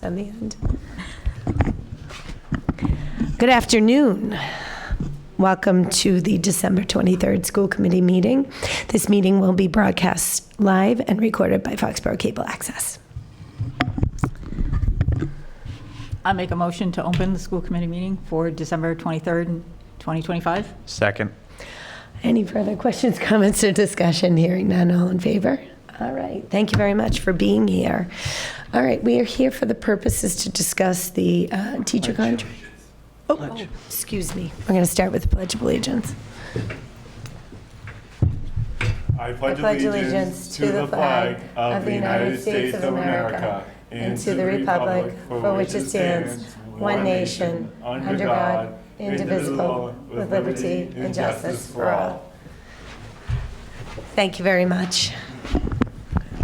on the end. Good afternoon. Welcome to the December 23rd school committee meeting. This meeting will be broadcast live and recorded by Foxborough Cable Access. I make a motion to open the school committee meeting for December 23rd, 2025. Second. Any further questions, comments, or discussion? Hearing none, all in favor? All right. Thank you very much for being here. All right. We are here for the purposes to discuss the teacher contract. Oh, excuse me. We're going to start with the Pledge of Allegiance. I pledge allegiance to the flag of the United States of America and to the republic for which it stands, one nation, under God, indivisible, with liberty and justice for all. Thank you very much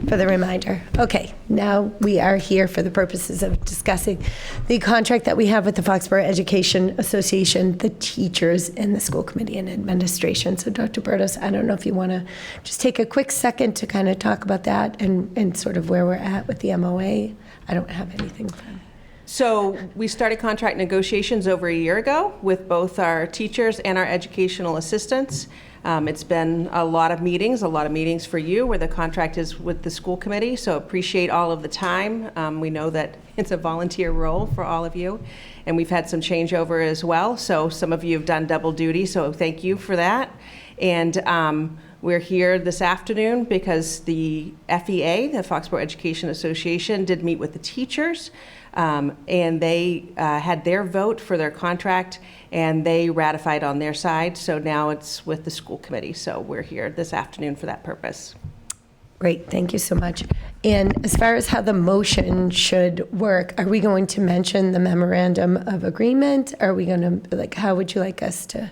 for the reminder. Okay, now we are here for the purposes of discussing the contract that we have with the Foxborough Education Association, the teachers, and the school committee and administration. So Dr. Bertos, I don't know if you want to just take a quick second to kind of talk about that and sort of where we're at with the MOA. I don't have anything from. So we started contract negotiations over a year ago with both our teachers and our educational assistants. It's been a lot of meetings for you where the contract is with the school committee, so appreciate all of the time. We know that it's a volunteer role for all of you, and we've had some changeover as well, so some of you have done double duty, so thank you for that. And we're here this afternoon because the FEA, the Foxborough Education Association, did meet with the teachers, and they had their vote for their contract, and they ratified on their side. So now it's with the school committee. So we're here this afternoon for that purpose. Great, thank you so much. And as far as how the motion should work, are we going to mention the memorandum of agreement? Are we going to, like, how would you like us to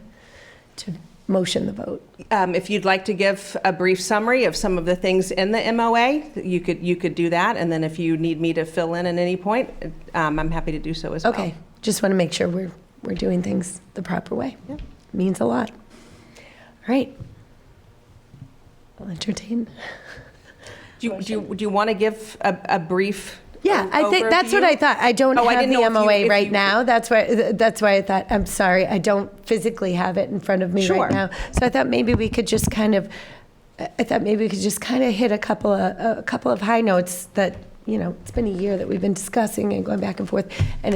motion the vote? If you'd like to give a brief summary of some of the things in the MOA, you could do that. And then if you need me to fill in at any point, I'm happy to do so as well. Okay, just want to make sure we're doing things the proper way. Yep. Means a lot. All right. I'll entertain. Do you want to give a brief? Yeah, I think that's what I thought. I don't have the MOA right now. That's why I thought, I'm sorry, I don't physically have it in front of me right now. So I thought maybe we could just kind of hit a couple of high notes that, you know, it's been a year that we've been discussing and going back and forth, and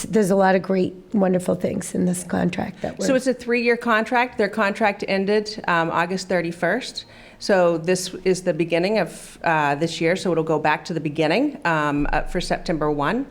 there's a lot of great, wonderful things in this contract So it's a 3-year contract. Their contract ended August 31st. So this is the beginning of this year, so it'll go back to the beginning for September 1.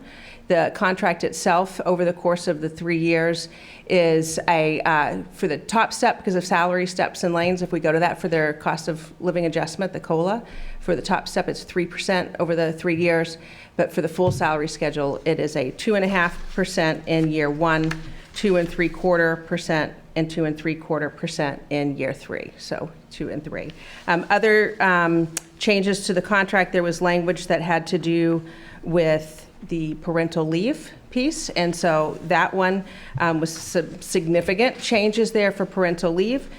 The contract itself over the course of the 3 years is for the top step, because of salary steps and lanes, if we go to that for their cost of living adjustment, the COLA, for the top step it's 3% over the 3 years, but for the full salary schedule it is a 2.5% in year 1, 2.75%, and 2.75% in year 3, so 2 and 3. Other changes to the contract, there was language that had to do with the parental leave piece, and so that one was some significant changes there for parental leave.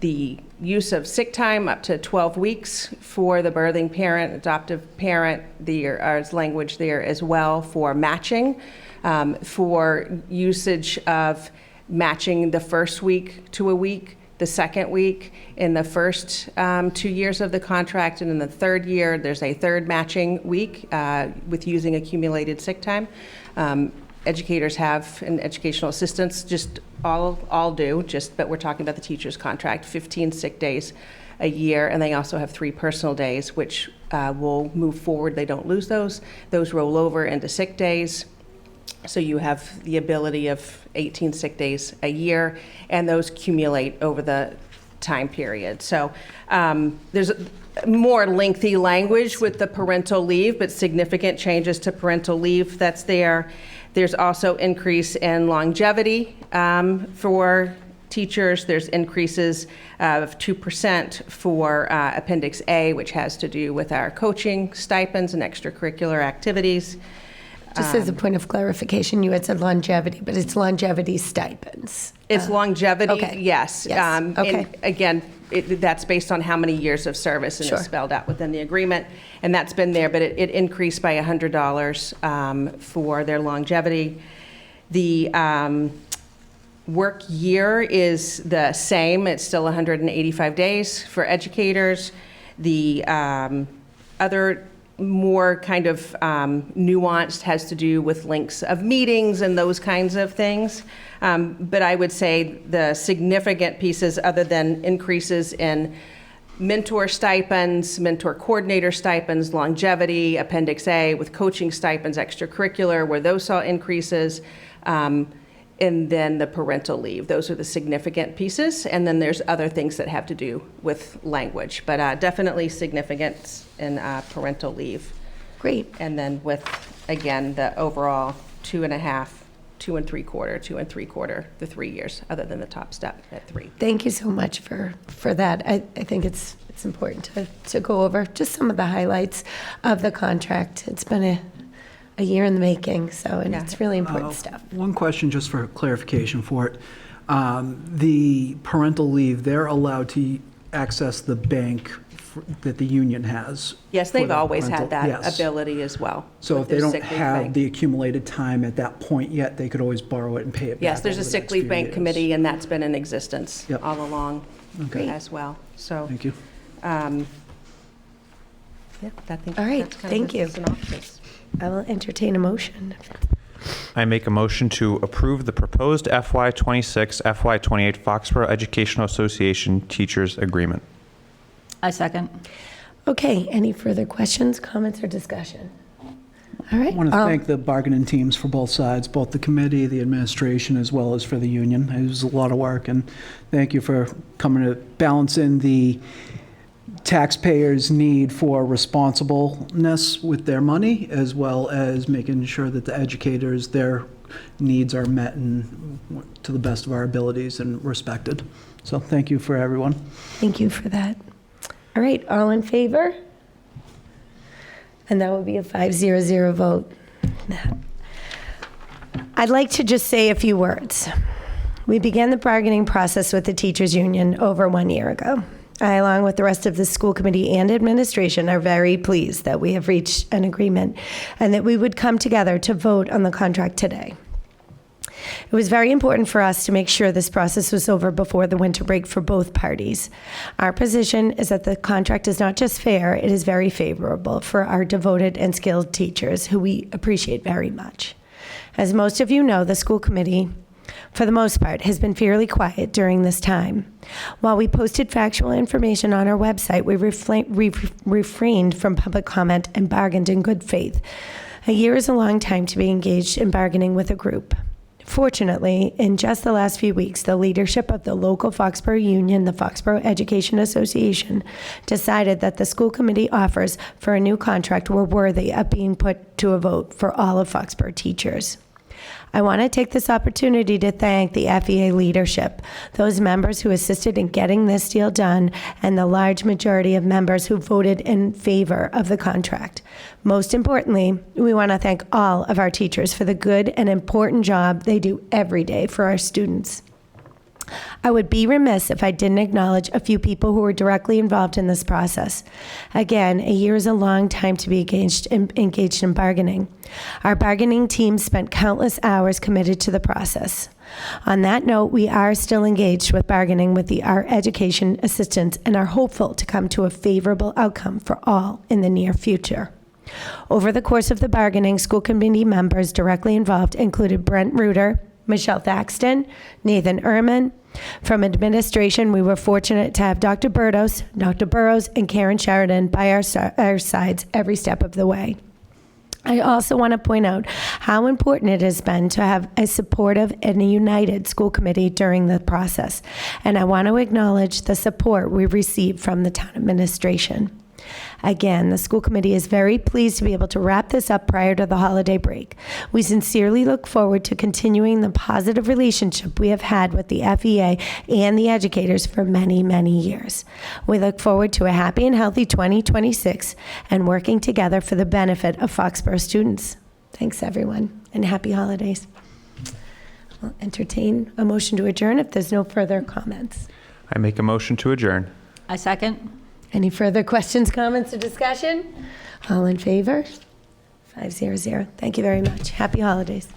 The use of sick time up to 12 weeks for the birthing parent, adoptive parent, there's language there as well for matching, for usage of matching the first week to a week, the second week in the first 2 years of the contract, and in the third year there's a third matching week with using accumulated sick time. Educators have, and educational assistants just all do, but we're talking about the teacher's contract, 15 sick days a year, and they also have 3 personal days, which will move forward. They don't lose those. Those roll over into sick days. So you have the ability of 18 sick days a year, and those accumulate over the time period. So there's more lengthy language with the parental leave, but significant changes to parental leave that's there. There's also increase in longevity for teachers. There's increases of 2% for Appendix A, which has to do with our coaching stipends and extracurricular activities. Just as a point of clarification, you had said longevity, but it's longevity stipends. It's longevity, okay. yes. Okay. And again, that's based on how many years of service, and Sure. it's spelled out within the agreement. And that's been there, but it increased by $100 for their longevity. The work year is the same. It's still 185 days for educators. The other more kind of nuanced has to do with lengths of meetings and those kinds of things. But I would say the significant pieces, other than increases in mentor stipends, mentor coordinator stipends, longevity, Appendix A with coaching stipends, extracurricular, where those saw increases, and then the parental leave. Those are the significant pieces. And then there's other things that have to do with language, but definitely significant in parental leave. Great. And then with, again, the overall 2.5, 2 3/4, the 3 years, other than the top step at 3. Thank you so much for that. I think it's important to go over just some of the highlights of the contract. It's been a year in the making, so, and Yeah. it's really important stuff. One question just for clarification for it. The parental leave, they're allowed to access the bank that the union has? Yes, for they've the always parental- had that yes. ability as well. So with if they their don't sick leave have bank. the accumulated time at that point yet, they could always borrow it and pay it back. Yes, there's a over the sick next leave few bank years. committee, and that's been in existence Yep. all along Okay. as well. So, Thank you. yeah, I think All right, that's kind thank of the you. synopsis. I will entertain a motion. I make a motion to approve the proposed FY26, FY28 Foxborough Educational Association Teachers Agreement. I second. Okay, any further questions, comments, or discussion? All right. I want to thank the bargaining teams for both sides, both the committee, the administration, as well as for the union. It was a lot of work, and thank you for coming to balance in the taxpayers' need for responsibleness with their money, as well as making sure that the educators, their needs are met and to the best of our abilities and respected. So thank you for everyone. Thank you for that. All right, all in favor? And that will be a 5-0 vote. I'd like to just say a few words. We began the bargaining process with the teachers union over 1 year ago. I, along with the rest of the school committee and administration, are very pleased that we have reached an agreement and that we would come together to vote on the contract today. It was very important for us to make sure this process was over before the winter break for both parties. Our position is that the contract is not just fair, it is very favorable for our devoted and skilled teachers, who we appreciate very much. As most of you know, the school committee, for the most part, has been fairly quiet during this time. While we posted factual information on our website, we refrained from public comment and bargained in good faith. A year is a long time to be engaged in bargaining with a group. Fortunately, in just the last few weeks, the leadership of the local Foxborough union, the Foxborough Education Association, decided that the school committee offers for a new contract were worthy of being put to a vote for all of Foxborough teachers. I want to take this opportunity to thank the FEA leadership, those members who assisted in getting this deal done, and the large majority of members who voted in favor of the contract. Most importantly, we want to thank all of our teachers for the good and important job they do every day for our students. I would be remiss if I didn't acknowledge a few people who were directly involved in this process. Again, a year is a long time to be engaged in bargaining. Our bargaining team spent countless hours committed to the process. On that note, we are still engaged with bargaining with our education assistants and are hopeful to come to a favorable outcome for all in the near future. Over the course of the bargaining, school committee members directly involved included Brent Reuter, Michelle Thaxton, Nathan Ehrman. From administration, we were fortunate to have Dr. Burrows, and Karen Sheridan by our sides every step of the way. I also want to point out how important it has been to have a supportive and a united school committee during the process, and I want to acknowledge the support we received from the town administration. Again, the school committee is very pleased to be able to wrap this up prior to the holiday break. We sincerely look forward to continuing the positive relationship we have had with the FEA and the educators for many, many years. We look forward to a happy and healthy 2026 and working together for the benefit of Foxborough students. Thanks, everyone, and happy holidays. I'll entertain a motion to adjourn if there's no further comments. I make a motion to adjourn. I second. Any further questions, comments, or discussion? All in favor? 500. Thank you very much. Happy holidays.